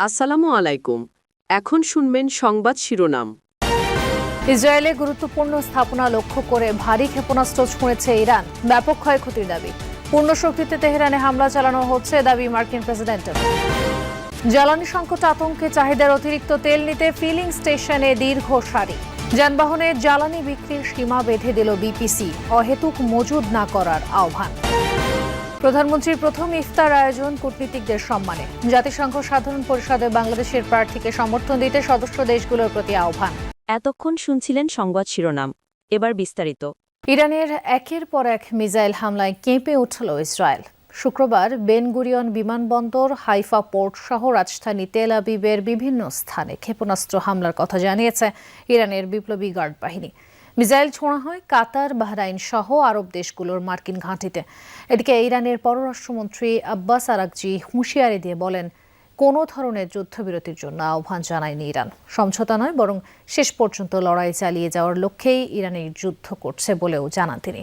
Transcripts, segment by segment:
আসসালামু আলাইকুম। এখন শুনবেন সংবাদ শিরোনাম। ইসরায়েলে গুরুত্বপূর্ণ স্থাপনা লক্ষ্য করে ভারী ক্ষেপণাস্ত্র ছুঁড়েছে ইরান, ব্যাপক ক্ষয়ক্ষতির দাবি। পূর্ণ শক্তিতে তেহরানে হামলা চালানো হচ্ছে, দাবি মার্কিন প্রেসিডেন্টের। জ্বালানি সংকট আতঙ্কে চাহিদার অতিরিক্ত তেল নিতে ফিলিং স্টেশনে দীর্ঘ সারি। যানবাহনে জ্বালানি বিক্রির সীমা বেঁধে দিল বিপিসি, অহেতুক মজুদ না করার আহ্বান। প্রধানমন্ত্রীর প্রথম ইফতার আয়োজন কূটনীতিকদের সম্মানে। জাতিসংঘ সাধারণ পরিষদে বাংলাদেশের প্রার্থীকে সমর্থন দিতে সদস্য দেশগুলোর প্রতি আহ্বান। এতক্ষণ শুনছিলেন সংবাদ শিরোনাম, এবার বিস্তারিত। ইরানের একের পর এক মিসাইল হামলায় কেঁপে উঠল ইসরায়েল। শুক্রবার বেন গুরিয়ন বিমানবন্দর, হাইফা পোর্ট সহ রাজধানী তেল আবিবের বিভিন্ন স্থানে ক্ষেপণাস্ত্র হামলার কথা জানিয়েছে ইরানের বিপ্লবী গার্ড বাহিনী। মিসাইল ছোঁড়া হয় কাতার, বাহরাইন সহ আরব দেশগুলোর মার্কিন ঘাঁটিতে। এদিকে ইরানের পররাষ্ট্রমন্ত্রী আব্বাস আরাকচি হুঁশিয়ারি দিয়ে বলেন, কোনো ধরনের যুদ্ধবিরতির জন্য আহ্বান জানায়নি ইরান। সমঝোতা নয়, বরং শেষ পর্যন্ত লড়াই চালিয়ে যাওয়ার লক্ষ্যেই ইরানের যুদ্ধ করছে বলেও জানান তিনি।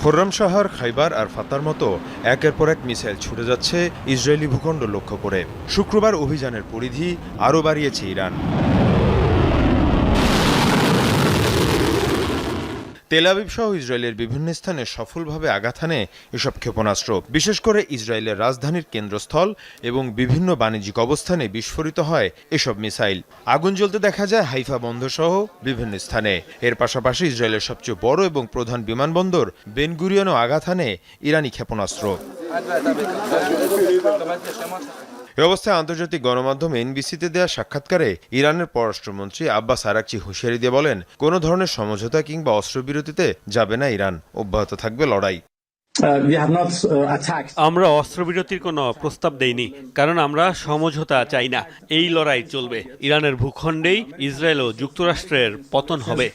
খোররামশাহর, খাইবার আর ফাতার মতো একের পর এক মিসাইল ছুটে যাচ্ছে ইসরায়েলি ভূখণ্ড লক্ষ্য করে। শুক্রবার অভিযানের পরিধি আরও বাড়িয়েছে ইরান। তেল আবিব সহ ইসরায়েলের বিভিন্ন স্থানে সফলভাবে আঘাত হানে এসব ক্ষেপণাস্ত্র। বিশেষ করে ইসরায়েলের রাজধানীর কেন্দ্রস্থল এবং বিভিন্ন বাণিজ্যিক অবস্থানে বিস্ফোরিত হয় এসব মিসাইল। আগুন জ্বলতে দেখা যায় হাইফা বন্দর সহ বিভিন্ন স্থানে। এর পাশাপাশি ইসরায়েলের সবচেয়ে বড় এবং প্রধান বিমানবন্দর বেন গুরিয়নও আঘাত হানে ইরানি ক্ষেপণাস্ত্র। এ অবস্থায় আন্তর্জাতিক গণমাধ্যম এনবিসিতে দেয়া সাক্ষাৎকারে ইরানের পররাষ্ট্রমন্ত্রী আব্বাস আরাকচি হুঁশিয়ারি দিয়ে বলেন, কোনো ধরনের সমঝোতা কিংবা অস্ত্রবিরতিতে যাবে না ইরান, অব্যাহত থাকবে লড়াই। আমরা অস্ত্রবিরতির কোনো প্রস্তাব দেইনি, কারণ আমরা সমঝোতা চাই না। এই লড়াই চলবে। ইরানের ভূখণ্ডেই ইসরায়েল ও যুক্তরাষ্ট্রের পতন হবে।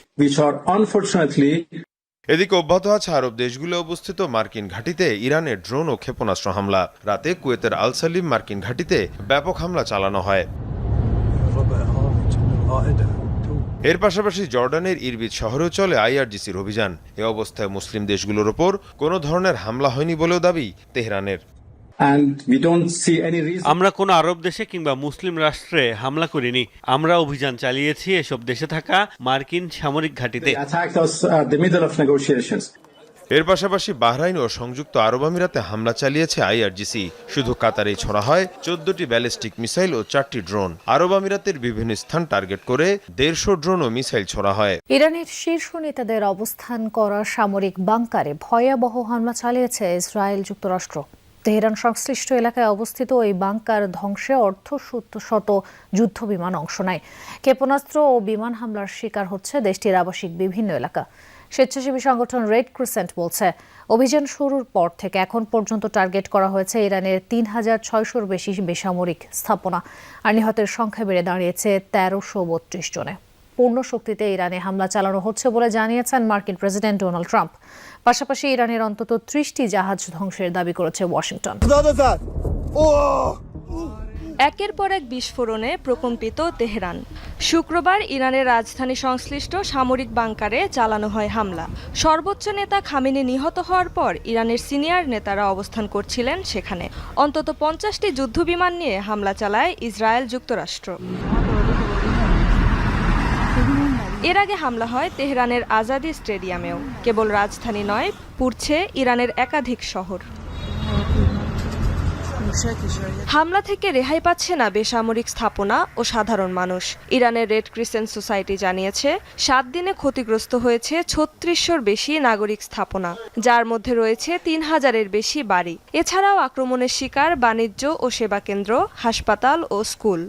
এদিকে অব্যাহত আছে আরব দেশগুলো অবস্থিত মার্কিন ঘাঁটিতে ইরানের ড্রোন ও ক্ষেপণাস্ত্র হামলা। রাতে কুয়েতের আল সালিম মার্কিন ঘাঁটিতে ব্যাপক হামলা চালানো হয়। এর পাশাপাশি জর্ডানের ইরবিদ শহরেও চলে আইআরজিসির অভিযান। এ অবস্থায় মুসলিম দেশগুলোর ওপর কোনো ধরনের হামলা হয়নি বলেও দাবি তেহরানের। আমরা কোনো আরব দেশে কিংবা মুসলিম রাষ্ট্রে হামলা করিনি। আমরা অভিযান চালিয়েছি এসব দেশে থাকা মার্কিন সামরিক ঘাঁটিতে। এর পাশাপাশি বাহরাইন ও সংযুক্ত আরব আমিরাতে হামলা চালিয়েছে আইআরজিসি। শুধু কাতারেই ছড়া হয় 14টি ব্যালিস্টিক মিসাইল ও 4টি ড্রোন। আরব আমিরাতের বিভিন্ন স্থান টার্গেট করে 150 ড্রোন ও মিসাইল ছড়া হয়। ইরানের শীর্ষ নেতাদের অবস্থান করা সামরিক বাংকারে ভয়াবহ হামলা চালিয়েছে ইসরায়েল যুক্তরাষ্ট্র। তেহরান সংশ্লিষ্ট এলাকায় অবস্থিত ওই বাংকার ধ্বংসে অর্ধশত যুদ্ধ বিমান অংশ নেয়। ক্ষেপণাস্ত্র ও বিমান হামলার শিকার হচ্ছে দেশটির আবাসিক বিভিন্ন এলাকা। স্বেচ্ছাসেবী সংগঠন রেড ক্রিসেন্ট বলছে, অভিযান শুরুর পর থেকে এখন পর্যন্ত টার্গেট করা হয়েছে ইরানের 3600-র বেশি বেসামরিক স্থাপনা, আর নিহতের সংখ্যা বেড়ে দাঁড়িয়েছে 1332 জনে। পূর্ণ শক্তিতে ইরানে হামলা চালানো হচ্ছে বলে জানিয়েছেন মার্কিন প্রেসিডেন্ট ডোনাল্ড ট্রাম্প। পাশাপাশি ইরানের অন্তত 30টি জাহাজ ধ্বংসের দাবি করেছে ওয়াশিংটন। একের পর এক বিস্ফোরণে প্রকম্পিত তেহরান। শুক্রবার ইরানের রাজধানী সংশ্লিষ্ট সামরিক বাংকারে চালানো হয় হামলা। সর্বোচ্চ নেতা খামেনি নিহত হওয়ার পর ইরানের সিনিয়র নেতারা অবস্থান করছিলেন সেখানে। অন্তত 50টি যুদ্ধবিমান নিয়ে হামলা চালায় ইসরায়েল যুক্তরাষ্ট্র। এর আগে হামলা হয় তেহরানের আজাদি স্টেডিয়ামেও। কেবল রাজধানী নয়, পুড়ছে ইরানের একাধিক শহর। হামলা থেকে রেহাই পাচ্ছে না বেসামরিক স্থাপনা ও সাধারণ মানুষ। ইরানের রেড ক্রিসেন্ট সোসাইটি জানিয়েছে, 7 দিনে ক্ষতিগ্রস্ত হয়েছে 3600-র বেশি নাগরিক স্থাপনা, যার মধ্যে রয়েছে 3000-এর বেশি বাড়ি। এছাড়াও আক্রমণের শিকার বাণিজ্য ও সেবা কেন্দ্র, হাসপাতাল ও স্কুল।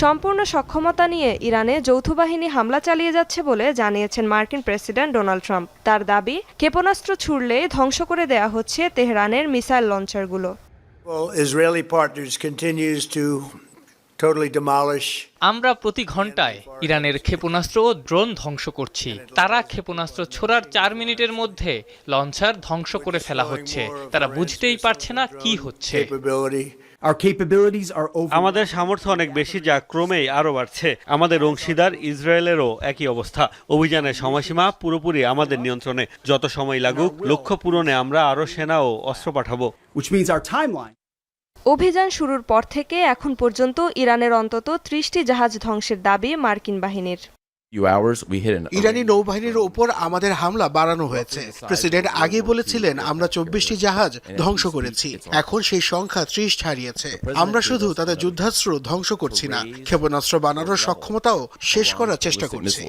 সম্পূর্ণ সক্ষমতা নিয়ে ইরানে যৌথ বাহিনী হামলা চালিয়ে যাচ্ছে বলে জানিয়েছেন মার্কিন প্রেসিডেন্ট ডোনাল্ড ট্রাম্প। তার দাবি, ক্ষেপণাস্ত্র ছুড়লে ধ্বংস করে দেয়া হচ্ছে তেহরানের মিসাইল লঞ্চারগুলো। আমরা প্রতি ঘন্টায় ইরানের ক্ষেপণাস্ত্র ও ড্রোন ধ্বংস করছি। তারা ক্ষেপণাস্ত্র ছোড়ার 4 মিনিটের মধ্যে লঞ্চার ধ্বংস করে ফেলা হচ্ছে। তারা বুঝতেই পারছে না কি হচ্ছে। Our capabilities are over. আমাদের সামর্থ্য অনেক বেশি, যা ক্রমেই আরও বাড়ছে। আমাদের অংশীদার ইসরায়েলেরও একই অবস্থা। অভিযানের সময়সীমা পুরোপুরি আমাদের নিয়ন্ত্রণে। যত সময় লাগুক, লক্ষ্য পূরণে আমরা আরও সেনা ও অস্ত্র পাঠাবো। Which means our timeline. অভিযান শুরুর পর থেকে এখন পর্যন্ত ইরানের অন্তত 30টি জাহাজ ধ্বংসের দাবি মার্কিন বাহিনীর। ইরানি নৌবাহিনীর ওপর আমাদের হামলা বাড়ানো হয়েছে। প্রেসিডেন্ট আগে বলেছিলেন আমরা 24টি জাহাজ ধ্বংস করেছি, এখন সেই সংখ্যা 30 ছাড়িয়েছে। আমরা শুধু তাদের যুদ্ধাস্ত্র ধ্বংস করছি না, ক্ষেপণাস্ত্র বানানোর সক্ষমতাও শেষ করার চেষ্টা করছি।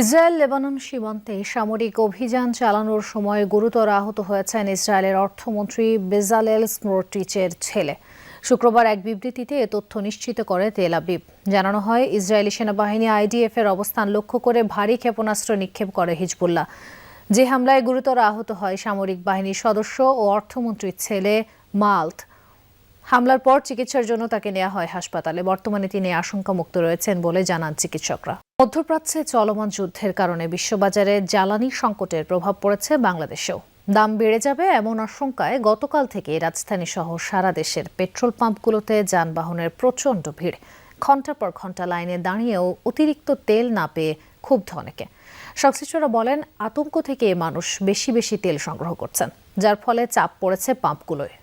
ইসরায়েল লেবানন সীমান্তে সামরিক অভিযান চালানোর সময় গুরুতর আহত হয়েছেন ইসরায়েলের অর্থমন্ত্রী বেজালেল স্মোট্রিচের ছেলে। শুক্রবার এক বিবৃতিতে এ তথ্য নিশ্চিত করে তেল আবিব। জানানো হয়, ইসরায়েলি সেনাবাহিনী আইডিএফ এর অবস্থান লক্ষ্য করে ভারী ক্ষেপণাস্ত্র নিক্ষেপ করে হিজবুল্লাহ। যে হামলায় গুরুতর আহত হয় সামরিক বাহিনীর সদস্য ও অর্থমন্ত্রীর ছেলে মাল্ট। হামলার পর চিকিৎসার জন্য তাকে নেওয়া হয় হাসপাতালে। বর্তমানে তিনি আশঙ্কামুক্ত রয়েছেন বলে জানান চিকিৎসকরা। মধ্যপ্রাচ্যে চলমান যুদ্ধের কারণে বিশ্ববাজারে জ্বালানি সংকটের প্রভাব পড়েছে বাংলাদেশেও। দাম বেড়ে যাবে এমন আশঙ্কায় গতকাল থেকে রাজধানী সহ সারা দেশের পেট্রোল পাম্পগুলোতে যানবাহনের প্রচণ্ড ভিড়। ঘণ্টার পর ঘণ্টা লাইনে দাঁড়িয়েও অতিরিক্ত তেল না পেয়ে ক্ষুব্ধ অনেকে। সংশ্লিষ্টরা বলেন, আতঙ্ক থেকে মানুষ বেশি বেশি তেল সংগ্রহ করছেন, যার ফলে চাপ পড়েছে পাম্পগুলোয়।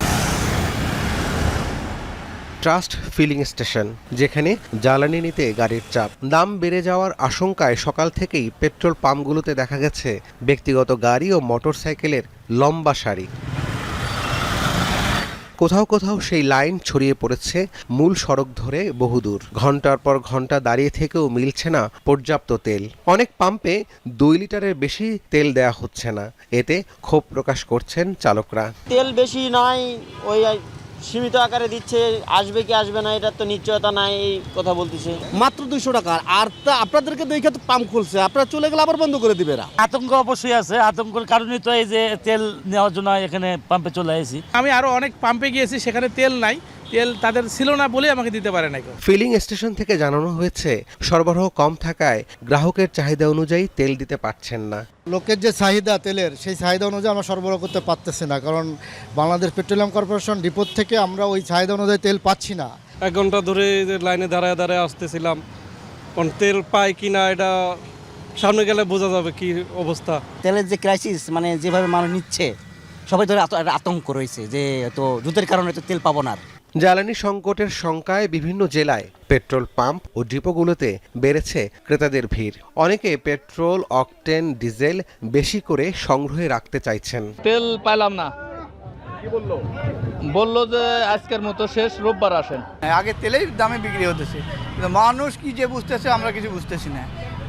ট্রাস্ট ফিলিং স্টেশন, যেখানে জ্বালানি নিতে গাড়ির চাপ। দাম বেড়ে যাওয়ার আশঙ্কায় সকাল থেকেই পেট্রোল পাম্পগুলোতে দেখা গেছে ব্যক্তিগত গাড়ি ও মোটরসাইকেলের লম্বা সারি। কোথাও কোথাও সেই লাইন ছড়িয়ে পড়েছে মূল সড়ক ধরে বহুদূর। ঘন্টার পর ঘন্টা দাঁড়িয়ে থেকেও মিলছে না পর্যাপ্ত তেল। অনেক পাম্পে 2 লিটারের বেশি তেল দেয়া হচ্ছে না। এতে ক্ষোভ প্রকাশ করছেন চালকরা। তেল বেশি নয়, ওই সীমিত আকারে দিচ্ছে, আসবে কি আসবে না এটার তো নিশ্চয়তা নাই, এই কথা বলতেছে। মাত্র 200 টাকা। আর তা আপনাদেরকে দেখে তো পাম্প খুলছে, আপনারা চলে গেলে আবার বন্ধ করে দিবে না। আতঙ্ক অবশ্যই আছে, আতঙ্কের কারণেই তো এই যে তেল নেওয়ার জন্য এখানে পাম্পে চলে আসি। আমি আরো অনেক পাম্পে গিয়েছি, সেখানে তেল নাই, তেল তাদের ছিল না বলে আমাকে দিতে পারে না। ফিলিং স্টেশন থেকে জানানো হয়েছে, সরবরাহ কম থাকায় গ্রাহকের চাহিদা অনুযায়ী তেল দিতে পারছেন না। লোকের যে চাহিদা তেলের, সেই চাহিদা অনুযায়ী আমরা সরবরাহ করতে পারতেছি না, কারণ বাংলাদেশ পেট্রোলিয়াম কর্পোরেশন ডিপোর থেকে আমরা ওই চাহিদা অনুযায়ী তেল পাচ্ছি না। 1 ঘন্টা ধরে লাইনে দাঁড়ায় দাঁড়ায় আসতেছিলাম, কারণ তেল পাই কিনা এটা সামনে গেলে বোঝা যাবে কি অবস্থা। তেলের যে ক্রাইসিস, মানে যেভাবে মানুষ নিচ্ছে, সবাই ধরে আতঙ্ক রয়েছে যে তো যুদ্ধের কারণে তো তেল পাবো না। জ্বালানি সংকটের শঙ্কায় বিভিন্ন জেলায় পেট্রোল পাম্প ও ডিপোগুলোতে বেড়েছে ক্রেতাদের ভিড়। অনেকে পেট্রোল, অকটেন, ডিজেল বেশি করে সংগ্রহে রাখতে চাইছেন। তেল পাইলাম না, বললো যে আজকের মতো শেষ, রোববার আসেন। আগে তেলের দামে বিক্রি হতেছে, কিন্তু মানুষ কি যে বুঝতেছে আমরা কিছু বুঝতেছি না।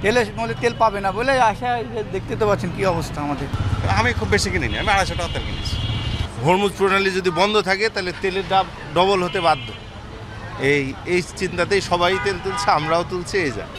তেলের মধ্যে তেল পাবে না বলে আশা, দেখতে তো পাচ্ছেন কি অবস্থা আমাদের। আমি খুব বেশি কিনিনি, আমি 250 টাকা তেল কিনেছি। হরমুজ প্রণালী যদি বন্ধ থাকে তাহলে তেলের দাম ডবল হতে বাধ্য। এই চিন্তাতেই সবাই তেল তুলছে, আমরাও তুলছি, এই যা।